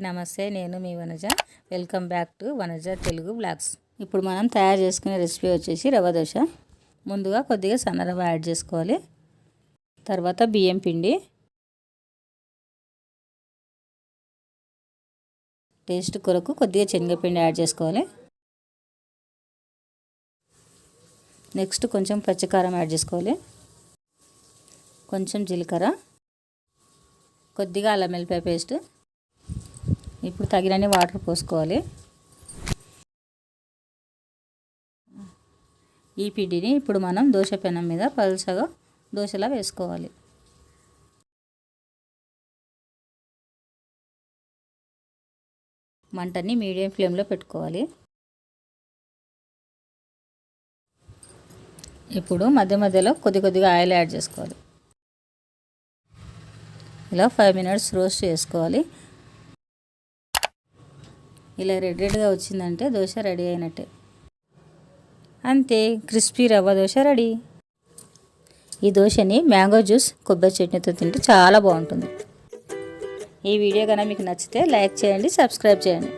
నమస్తే, నేను మీ Vanaja. Welcome back to Vanaja Telugu blogs. ఇప్పుడు మనం తయారు చేసుకునే రెసిపీ వచ్చేసి రవ్వ దోశ. ముందుగా కొద్దిగా సన్న రవ్వ యాడ్ చేసుకోవాలి. తర్వాత బియ్యం పిండి, టేస్ట్ కొరకు కొద్దిగా శనగపిండి యాడ్ చేసుకోవాలి. నెక్స్ట్ కొంచెం పచ్చికారం యాడ్ చేసుకోవాలి, కొంచెం జీలకర్ర, కొద్దిగా అల్లం వెల్లిపాయ పేస్ట్. ఇప్పుడు తగినన్ని వాటర్ పోసుకోవాలి. ఈ పిండిని ఇప్పుడు మనం దోశ పెనం మీద పలుచగా దోశలా వేసుకోవాలి. మంటని మీడియం ఫ్లేమ్లో పెట్టుకోవాలి. ఇప్పుడు మధ్య మధ్యలో కొద్దిగా ఆయిల్ యాడ్ చేసుకోవాలి. ఇలా 5 మినిట్స్ రోస్ట్ చేసుకోవాలి. ఇలా రెడ్గా వచ్చిందంటే దోశ రెడీ అయినట్టే. అంతే, క్రిస్పీ రవ్వ దోశ రెడీ. ఈ దోశని మ్యాంగో జ్యూస్, కొబ్బరి చట్నీతో తింటే చాలా బాగుంటుంది. ఈ వీడియో కనుక మీకు నచ్చితే లైక్ చేయండి, సబ్స్క్రైబ్ చేయండి.